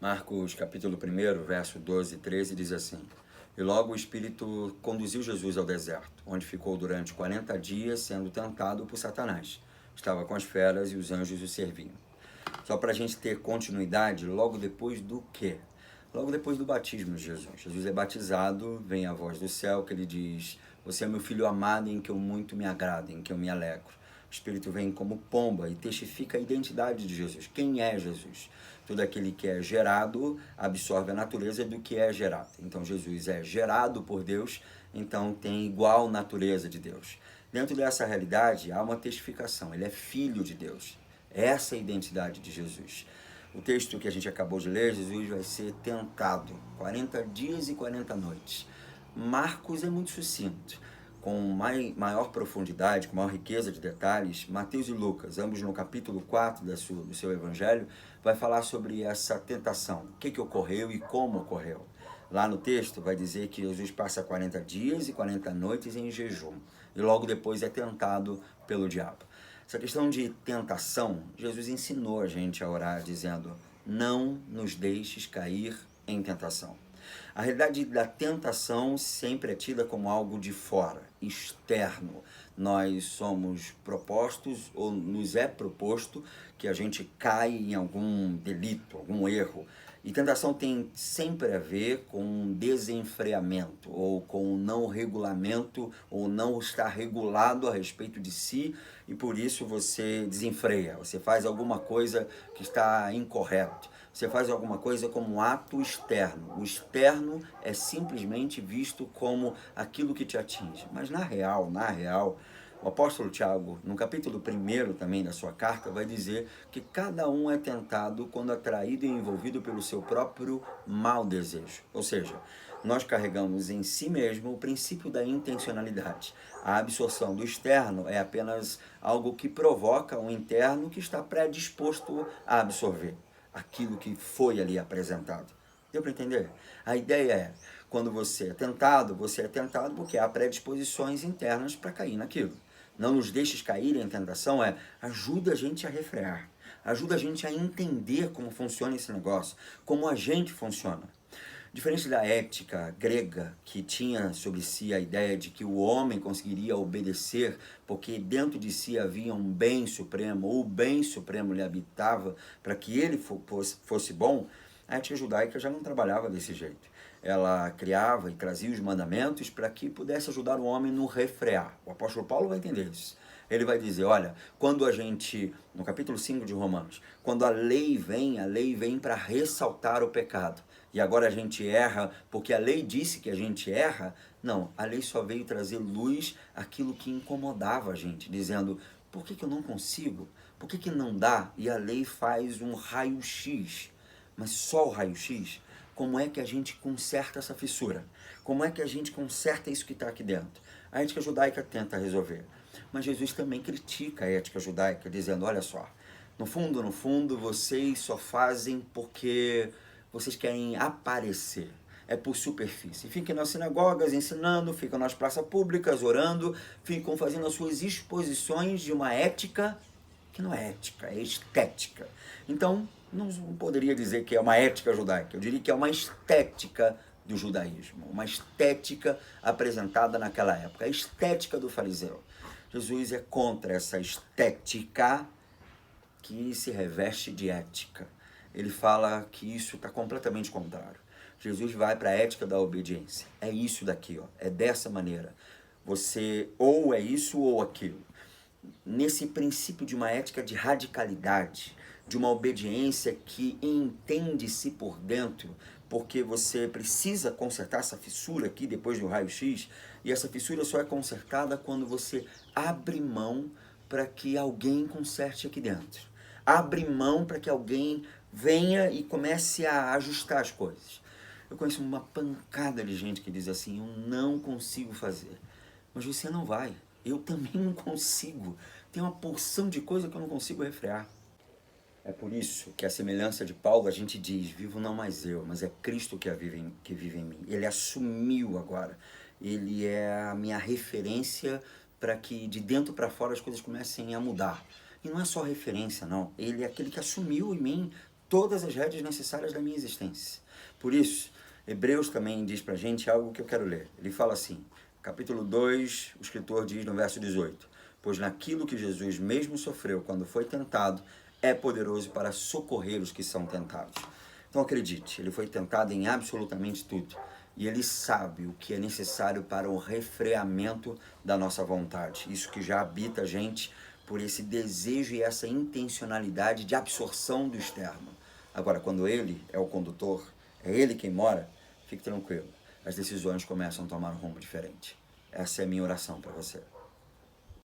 Marcos capítulo 1, verso 12 e 13 diz assim: E logo o Espírito conduziu Jesus ao deserto, onde ficou durante 40 dias sendo tentado por Satanás. Estava com as feras e os anjos o serviam. Só para a gente ter continuidade, logo depois do quê? Logo depois do batismo de Jesus. Jesus é batizado, vem a voz do céu que ele diz: Você é meu filho amado em que eu muito me agrado, em que eu me alegro. O Espírito vem como pomba e testifica a identidade de Jesus. Quem é Jesus? Todo aquele que é gerado absorve a natureza do que é gerado. Então Jesus é gerado por Deus, então tem igual natureza de Deus. Dentro dessa realidade há uma testificação, ele é filho de Deus. Essa é a identidade de Jesus. O texto que a gente acabou de ler, Jesus vai ser tentado 40 dias e 40 noites. Marcos é muito sucinto, com maior profundidade, com maior riqueza de detalhes. Mateus e Lucas, ambos no capítulo 4 do seu evangelho, vai falar sobre essa tentação, o que ocorreu e como ocorreu. Lá no texto vai dizer que Jesus passa 40 dias e 40 noites em jejum, e logo depois é tentado pelo diabo. Essa questão de tentação, Jesus ensinou a gente a orar dizendo: não nos deixes cair em tentação. A realidade da tentação sempre é tida como algo de fora, externo. Nós somos propostos, ou nos é proposto, que a gente cai em algum delito, algum erro. E tentação tem sempre a ver com desenfreamento, ou com não regulamento, ou não estar regulado a respeito de si, e por isso você desenfreia, você faz alguma coisa que está incorreto. Você faz alguma coisa como um ato externo. O externo é simplesmente visto como aquilo que te atinge. Mas na real, o apóstolo Tiago, no capítulo 1 também da sua carta, vai dizer que cada um é tentado quando atraído e envolvido pelo seu próprio mau desejo. Ou seja, nós carregamos em si mesmo o princípio da intencionalidade. A absorção do externo é apenas algo que provoca um interno que está predisposto a absorver aquilo que foi ali apresentado. Deu para entender? A ideia é, quando você é tentado porque há predisposições internas para cair naquilo. Não nos deixes cair em tentação ajuda a gente a refrear, ajuda a gente a entender como funciona esse negócio, como a gente funciona. Diferente da ética grega, que tinha sobre si a ideia de que o homem conseguiria obedecer porque dentro de si havia um bem supremo, ou o bem supremo lhe habitava para que ele fosse bom, a ética judaica já não trabalhava desse jeito. Ela criava e trazia os mandamentos para que pudesse ajudar o homem no refrear. O apóstolo Paulo vai entender isso. Ele vai dizer, olha, quando a gente, no capítulo 5 de Romanos, quando a lei vem para ressaltar o pecado. E agora a gente erra porque a lei disse que a gente erra. Não, a lei só veio trazer luz àquilo que incomodava a gente, dizendo, por que eu não consigo? Por que não dá? E a lei faz um raio-x, mas só o raio-x. Como é que a gente conserta essa fissura? Como é que a gente conserta isso que está aqui dentro? A ética judaica tenta resolver, mas Jesus também critica a ética judaica, dizendo, olha só, no fundo, vocês só fazem porque vocês querem aparecer. É por superfície. Ficam nas sinagogas ensinando, ficam nas praças públicas orando, ficam fazendo as suas exposições de uma ética que não é ética, é estética. Então, não poderia dizer que é uma ética judaica, eu diria que é uma estética do judaísmo, uma estética apresentada naquela época, a estética do fariseu. Jesus é contra essa estética que se reveste de ética. Ele fala que isso está completamente contrário. Jesus vai para a ética da obediência. É isso daqui, ó. É dessa maneira. Você ou é isso ou aquilo. Nesse princípio de uma ética de radicalidade, de uma obediência que entende-se por dentro, porque você precisa consertar essa fissura aqui depois do raio-x, e essa fissura só é consertada quando você abre mão para que alguém conserte aqui dentro. Abre mão para que alguém venha e comece a ajustar as coisas. Eu conheço uma pancada de gente que diz assim, eu não consigo fazer. Mas você não vai. Eu também não consigo. Tem uma porção de coisa que eu não consigo refrear. É por isso que a semelhança de Paulo a gente diz, vivo não mais eu, mas é Cristo que vive em mim. Ele assumiu agora. Ele é a minha referência para que de dentro para fora as coisas comecem a mudar. E não é só referência, não. Ele é aquele que assumiu em mim todas as rédeas necessárias da minha existência. Por isso, Hebreus também diz pra gente algo que eu quero ler. Ele fala assim, capítulo 2, o escritor diz no verso 18, pois naquilo que Jesus mesmo sofreu quando foi tentado, é poderoso para socorrer os que são tentados. Então acredite, ele foi tentado em absolutamente tudo. E ele sabe o que é necessário para o refreamento da nossa vontade. Isso que já habita a gente por esse desejo e essa intencionalidade de absorção do externo. Agora, quando ele é o condutor, é ele quem mora, fique tranquilo. As decisões começam a tomar um rumo diferente. Essa é a minha oração para você.